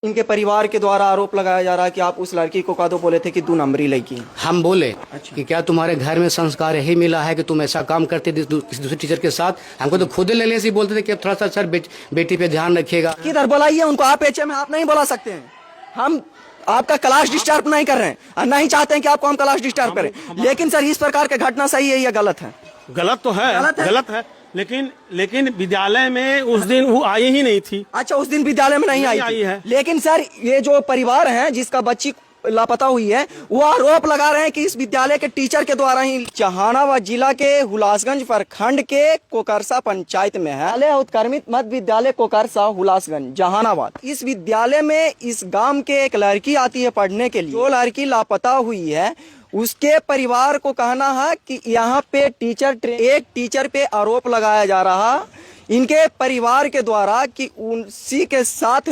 इनके परिवार के द्वारा आरोप लगाया जा रहा है कि आप उस लड़की को कदो बोले थे कि 2 नंबरी लड़की है। हम बोले अच्छा। कि क्या तुम्हारे घर में संस्कार यही मिला है कि तुम ऐसा काम करते किसी दूसरे टीचर के साथ? हमको तो खुद लेने से बोलते थे कि अब थोड़ा सा सर बेटी पे ध्यान रखिएगा। किधर बुलाइए उनको, आप एचएम आप नहीं बुला सकते हैं। हम आपका क्लास डिस्टर्ब नहीं कर रहे हैं और नहीं चाहते हैं कि आपको हम क्लास डिस्टर्ब करें, लेकिन सर इस प्रकार के घटना सही है या गलत है? गलत तो है, गलत है, लेकिन विद्यालय में उस दिन वो आई ही नहीं थी। अच्छा, उस दिन विद्यालय में नहीं आई है। लेकिन सर ये जो परिवार है जिसका बच्ची लापता हुई है, वो आरोप लगा रहे हैं कि इस विद्यालय के टीचर के द्वारा ही। जहानाबाद जिला के हुलासगंज प्रखंड के कोकरसा पंचायत में है उत्क्रमित मध्य विद्यालय कोकरसा हुलासगंज जहानाबाद। इस विद्यालय में इस गांव के एक लड़की आती है पढ़ने के लिए। जो लड़की लापता हुई है उसके परिवार को कहना है कि यहाँ पे एक टीचर पे आरोप लगाया जा रहा इनके परिवार के द्वारा कि उसी के साथ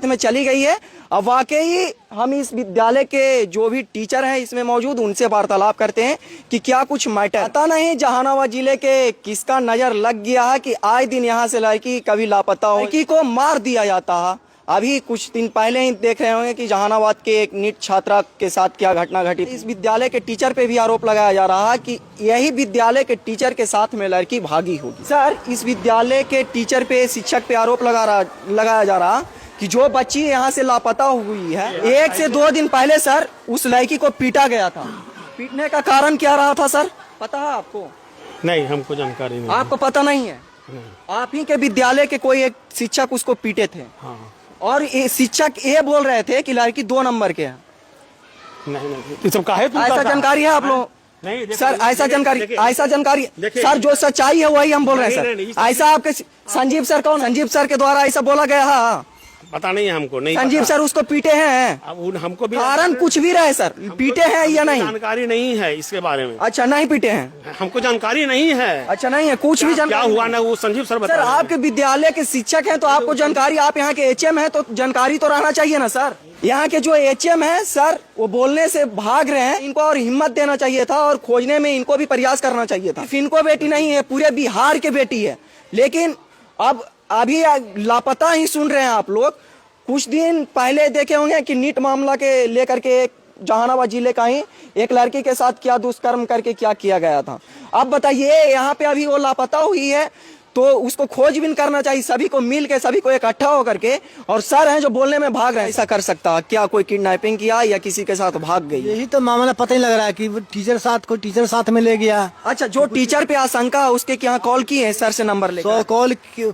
में चली गई है। अब वाकई हम इस विद्यालय के जो भी टीचर हैं इसमें मौजूद उनसे वार्तालाप करते हैं कि क्या कुछ मैटर। पता नहीं जहानाबाद जिले के किसका नजर लग गया है कि आए दिन यहाँ से लड़की कभी लापता हो, लड़की को मार दिया जाता है। अभी कुछ दिन पहले ही देख रहे होंगे कि जहानाबाद के एक नीट छात्रा के साथ क्या घटना घटी। इस विद्यालय के टीचर पे भी आरोप लगाया जा रहा है कि यही विद्यालय के टीचर के साथ में लड़की भागी होगी। सर, इस विद्यालय के टीचर पे, शिक्षक पे आरोप लगाया जा रहा कि जो बच्ची यहाँ से लापता हुई है 1 से 2 दिन पहले सर उस लड़की को पीटा गया था। पीटने का कारण क्या रहा था सर, पता है आपको? नहीं, हमको जानकारी नहीं। आपको पता नहीं है? आप ही के विद्यालय के कोई एक शिक्षक उसको पीटे थे। हाँ। और ये शिक्षक ये बोल रहे थे कि लड़की 2 नंबर के है। नहीं, सब काहे ऐसा जानकारी है आप लोग? नहीं सर, ऐसा जानकारी सर, जो सच्चाई है वही हम बोल रहे हैं सर। ऐसा आपके संजीव सर कौन? संजीव सर के द्वारा ऐसा बोला गया है? पता नहीं है हमको, नहीं संजीव सर उसको पीटे हैं। अब हमको भी कारण कुछ भी रहे सर, पीटे हैं या नहीं जानकारी नहीं है इसके बारे में। अच्छा, नहीं पीटे हैं, हमको जानकारी नहीं है। अच्छा, नहीं है कुछ भी जानकारी। क्या हुआ ना वो संजीव सर बता। सर, आपके विद्यालय के शिक्षक हैं तो आपको जानकारी, आप यहाँ के एचएम हैं तो जानकारी तो रहना चाहिए ना सर। यहाँ के जो एचएम है सर वो बोलने से भाग रहे हैं। इनको और हिम्मत देना चाहिए था और खोजने में इनको भी प्रयास करना चाहिए था। इनको बेटी नहीं है, पूरे बिहार के बेटी है, लेकिन अब अभी लापता ही सुन रहे हैं आप लोग। कुछ दिन पहले देखे होंगे कि नीट मामला के लेकर के जहानाबाद जिले का ही एक लड़की के साथ क्या दुष्कर्म करके क्या किया गया था। अब बताइए, यहाँ पे अभी वो लापता हुई है तो उसको खोजबीन करना चाहिए, सभी को मिल के, सभी को इकट्ठा होकर के। और सर हैं जो बोलने में भाग रहे हैं, ऐसा कर सकता क्या? कोई किडनैपिंग किया या किसी के साथ भाग गई? यही तो मामला पता ही लग रहा है कि कोई टीचर साथ में ले गया। अच्छा, जो टीचर पे आशंका उसके क्या कॉल की है सर से नंबर लेकर?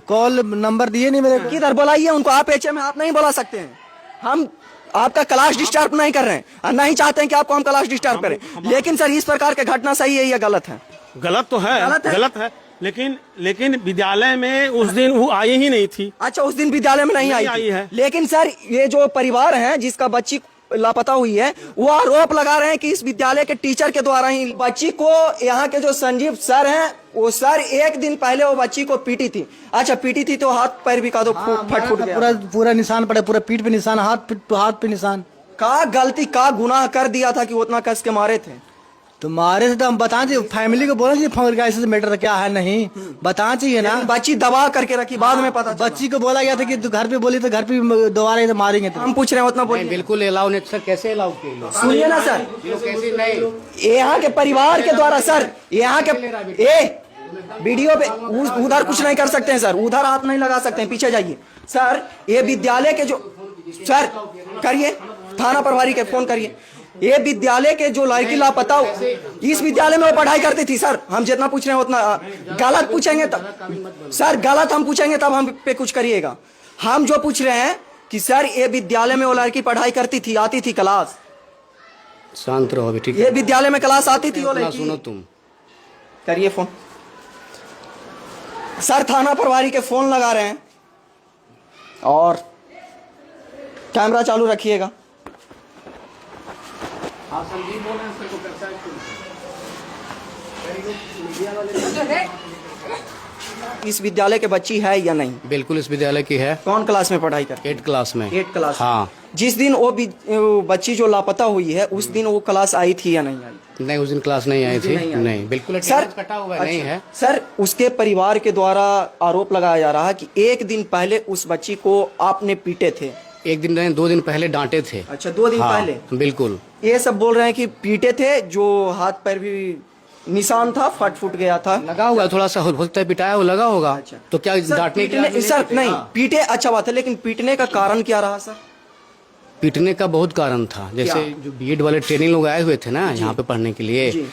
कॉल नंबर दिए नहीं मेरे को। किधर बुलाइए उनको, आप एचएम आप नहीं बुला सकते हैं। हम आपका क्लास डिस्टर्ब नहीं कर रहे हैं और नहीं चाहते हैं कि आपको हम क्लास डिस्टर्ब करें, लेकिन सर इस प्रकार के घटना सही है या गलत है? गलत तो है, गलत है, लेकिन विद्यालय में उस दिन वो आई ही नहीं थी। अच्छा, उस दिन विद्यालय में नहीं आई है। लेकिन सर ये जो परिवार है जिसका बच्ची लापता हुई है, वो आरोप लगा रहे हैं कि इस विद्यालय के टीचर के द्वारा ही बच्ची को, यहाँ के जो संजीव सर हैं वो सर 1 दिन पहले वो बच्ची को पीटी थी। अच्छा, पीटी थी तो हाथ पैर भी का दो फट गया, पूरा निशान पड़े, पूरा पीठ पे निशान, हाथ पे निशान। का गलती का गुनाह कर दिया था कि वो उतना कस के मारे थे? तो मारे से तो हम बता चाहिए, फैमिली को बोला चाहिए ऐसे मैटर क्या है, नहीं बता चाहिए ना। बच्ची दबा करके रखी, बाद में पता बच्ची को बोला गया था कि तू घर पे बोली तो घर पे दोबारा तो मारेंगे। हम पूछ रहे हैं उतना बोलिए। बिल्कुल अलाउ नहीं सर, कैसे अलाउ किए? सुनिए ना सर, कैसे नहीं, यहाँ के परिवार के द्वारा सर, यहाँ के वीडियो पे उधर कुछ नहीं कर सकते हैं सर, उधर हाथ नहीं लगा सकते हैं, पीछे जाइए सर। ये विद्यालय के जो सर, करिए थाना प्रभारी के फोन करिए। ये विद्यालय के जो लड़की लापता, इस विद्यालय में वो पढ़ाई करती थी सर। हम जितना पूछ रहे हैं उतना गलत पूछेंगे तब सर, गलत हम पूछेंगे तब हम पे कुछ करिएगा। हम जो पूछ रहे हैं कि सर ये विद्यालय में वो लड़की पढ़ाई करती थी, आती थी क्लास। शांत रहो अभी, ठीक है? ये विद्यालय में क्लास आती थी वो लड़की। सुनो, तुम करिए फोन सर, थाना प्रभारी के फोन लगा रहे हैं और कैमरा चालू रखिएगा। आप संजीव बोल रहे हैं, उसको करता है। इस विद्यालय के बच्ची है या नहीं? बिल्कुल इस विद्यालय की है। कौन क्लास में पढ़ाई करती? 8 क्लास में। 8 क्लास। हाँ। जिस दिन वो बच्ची जो लापता हुई है उस दिन वो क्लास आई थी या नहीं आई? नहीं, उस दिन क्लास नहीं आई थी। नहीं, बिल्कुल सर कटा हुआ नहीं है सर। उसके परिवार के द्वारा आरोप लगाया जा रहा है कि 1 दिन पहले उस बच्ची को आपने पीटे थे। एक दिन नहीं 2 दिन पहले डांटे थे। अच्छा 2 दिन हाँ, पहले बिल्कुल। ये सब बोल रहे हैं कि पीटे थे, जो हाथ पैर भी निशान था, फट गया था। लगा हुआ है, थोड़ा सा हो सकता है पिटाया वो लगा होगा। अच्छा। तो क्या सर, डांटने के पीटने लिए सर नहीं हाँ। पीटे, अच्छा बात है, लेकिन पीटने का कारण क्या रहा सर? पीटने का बहुत कारण था। जैसे क्या? जो बीएड वाले ट्रेनिंग लोग आए हुए थे ना यहाँ पे पढ़ने के लिए, जी।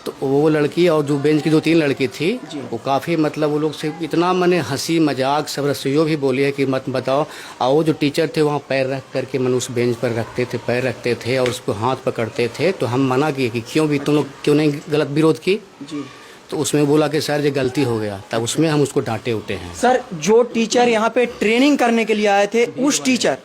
तो वो लड़की और जो बेंच की 2-3 लड़की थी, जी। वो काफ़ी मतलब वो लोग से इतना मैंने हंसी मजाक सब रसोइयों भी बोली है कि मत बताओ। और वो जो टीचर थे वहाँ पैर रख करके मैंने उस बेंच पर रखते थे, पैर रखते थे और उसको हाथ पकड़ते थे। तो हम मना किए कि क्यों भी तुम लोग क्यों नहीं गलत विरोध की। जी। तो उसमें बोला कि सर ये गलती हो गया, तब उसमें हम उसको डांटे उठे हैं। सर जो टीचर यहाँ पे ट्रेनिंग करने के लिए आए थे, उस टीचर,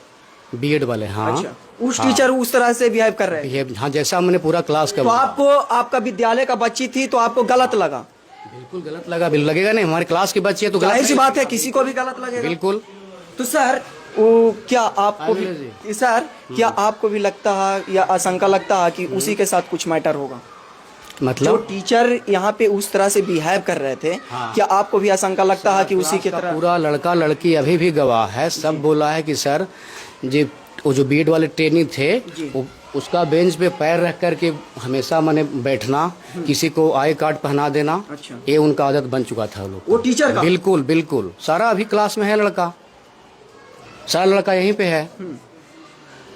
बीएड वाले, हाँ। अच्छा उस टीचर उस तरह से बिहेव कर रहे हैं, हाँ, जैसा मैंने पूरा क्लास का तो आपको, आपका विद्यालय का बच्ची थी तो आपको गलत लगा? बिल्कुल गलत लगा। लगेगा नहीं, हमारे क्लास की बच्ची है तो जाहिर गलत सी बात है, किसी को भी गलत लगेगा। बिल्कुल। तो सर वो क्या आपको भी, सर क्या आपको भी लगता है या आशंका लगता है कि उसी के साथ कुछ मैटर होगा? जो मतलब टीचर यहाँ पे उस तरह से बिहेव कर रहे थे, क्या आपको भी आशंका लगता है कि उसी की तरह? पूरा लड़का लड़की अभी भी गवाह है, सब बोला है कि सर जी वो जो बीएड वाले ट्रेनिंग थे वो उसका बेंच पे पैर रख करके हमेशा मैंने बैठना, किसी को आई कार्ड पहना देना, अच्छा। ये उनका आदत बन चुका था लोग। वो टीचर का? बिल्कुल बिल्कुल। सारा अभी क्लास में है लड़का, सारा लड़का यहीं पे है।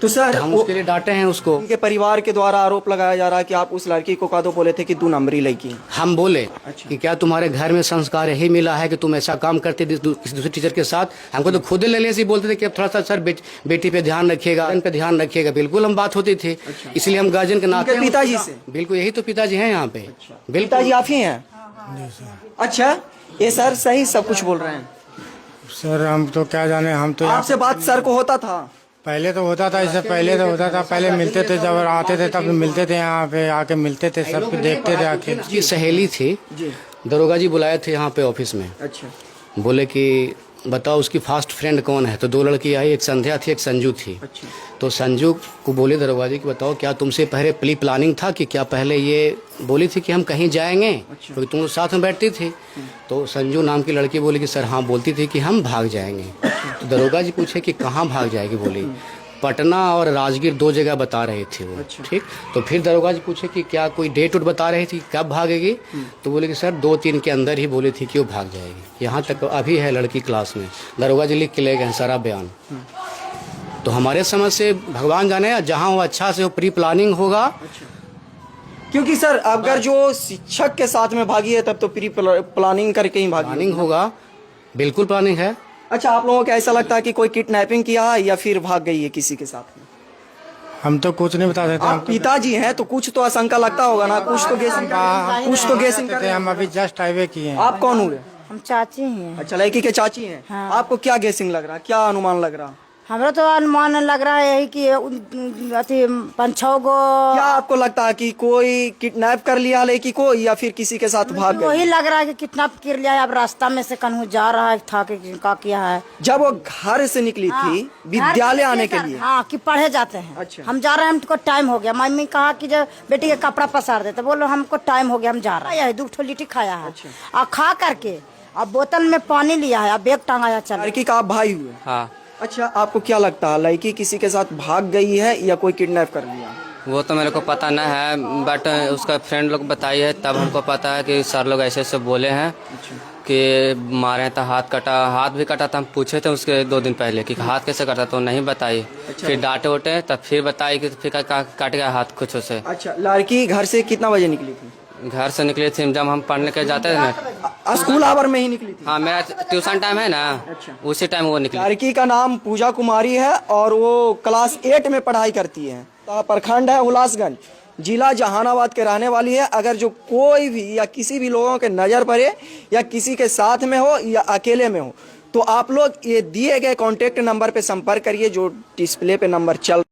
तो सर हम उसके लिए डांटे हैं उसको। उनके परिवार के द्वारा आरोप लगाया जा रहा है कि आप उस लड़की को कहा तो बोले थे कि 2 नंबरी लड़की है। हम बोले अच्छा। कि क्या तुम्हारे घर में संस्कार यही मिला है कि तुम ऐसा काम करते किसी दूसरे टीचर के साथ? हमको तो खुद लेने से बोलते थे कि अब थोड़ा सा सर बेटी पे ध्यान रखिएगा, इन पे ध्यान रखिएगा। बिल्कुल हम बात होती थी, इसलिए हम गार्जियन के नाते। उनके पिताजी से? बिल्कुल, यही तो पिताजी हैं यहाँ पे। बिल्कुल। पिताजी आप ही हैं? अच्छा, ये सर सही सब कुछ बोल रहे हैं? सर हम तो क्या जाने, हम तो आपसे बात सर को होता था? पहले तो होता था, इससे पहले तो होता था, पहले मिलते थे, जब आते थे तब मिलते थे, यहाँ पे आके मिलते थे, सब देखते थे आके। जी सहेली थी, जी। दरोगा जी बुलाए थे यहाँ पे ऑफिस में। अच्छा। बोले कि बताओ उसकी फास्ट फ्रेंड कौन है? तो 2 लड़की आई, एक संध्या थी, एक संजू थी। अच्छा। तो संजू को बोले दरोगा जी कि बताओ क्या तुमसे पहले प्री प्लानिंग था कि क्या पहले ये बोली थी कि हम कहीं जाएंगे? क्योंकि तुम लोग साथ में बैठती थी। तो संजू नाम की लड़की बोली कि सर हाँ, बोलती थी कि हम भाग जाएंगे। तो दरोगा जी पूछे कि कहाँ भाग जाएगी? बोली पटना और राजगीर 2 जगह बता रहे थे वो। ठीक। तो फिर दरोगा जी पूछे कि क्या कोई डेट उट बता रही थी कब भागेगी? तो बोले कि सर 2-3 के अंदर ही बोली थी कि वो भाग जाएगी। यहाँ तक अभी है लड़की क्लास में, दरोगा जी लिख के ले गए सारा बयान। तो हमारे समझ से भगवान जाने, जहाँ वो अच्छा से वो प्री प्लानिंग होगा। क्योंकि सर अगर जो शिक्षक के साथ में भागी है तब तो प्री प्लानिंग करके ही भागी प्लानिंग होगा, बिल्कुल प्लानिंग है। अच्छा, आप लोगों को ऐसा लगता है कि कोई किडनैपिंग किया है या फिर भाग गई है किसी के साथ में? हम तो कुछ नहीं बता सकते। आप पिताजी हैं तो कुछ तो आशंका लगता होगा ना, कुछ तो गेसिंग कर। हम अभी जस्ट हाईवे किए हैं। आप कौन हुए? हम चाची हैं। अच्छा, लड़की के चाची हैं। हाँ। आपको क्या गेसिंग लग रहा, क्या अनुमान लग रहा? हमरा तो अनुमान लग रहा है यही कि अथी 5-6 गो। क्या आपको लगता है कि कोई किडनैप कर लिया लड़की को या फिर किसी के साथ भाग वही गई? लग रहा है कि किडनैप कर लिया है। अब रास्ता में से कहीं जा रहा है था कि का किया है। जब वो घर से निकली थी विद्यालय आने के लिए, हाँ कि पढ़े जाते हैं। अच्छा। हम जा रहे हैं, हमको टाइम हो गया। मम्मी कहा कि जब बेटी के कपड़ा पसार देते, बोलो हमको टाइम हो गया, हम जा रहे हैं। 2 ठो लिट्टी खाया है और खा करके अब बोतल में पानी लिया है, अब बैग टांगाया चल। लड़की का आप भाई हुए? हाँ। अच्छा, आपको क्या लगता है लड़की किसी के साथ भाग गई है या कोई किडनैप कर लिया? वो तो मेरे को पता नहीं है, बट उसका फ्रेंड लोग बताई है, तब हमको पता है कि सर लोग ऐसे ऐसे बोले हैं कि मारे तो हाथ कटा, हाथ भी कटा था। हम पूछे थे उसके 2 दिन पहले कि हाथ कैसे कटा, तो नहीं बताई। फिर डांटे उठे तब फिर बताई कि फिर काट गया हाथ कुछ उसे। अच्छा, लड़की घर से कितना बजे निकली थी? घर से निकली थी जब हम पढ़ने के जाते थे ना, स्कूल आवर में ही निकली थी? हाँ, मेरा ट्यूशन टाइम है ना, उसी टाइम वो निकली। लड़की का नाम पूजा कुमारी है और वो क्लास 8 में पढ़ाई करती है। प्रखंड है हुलासगंज, जिला जहानाबाद के रहने वाली है। अगर जो कोई भी या किसी भी लोगों के नज़र पड़े या किसी के साथ में हो या अकेले में हो तो आप लोग ये दिए गए कॉन्टेक्ट नंबर पे संपर्क करिए, जो डिस्प्ले पे नंबर चल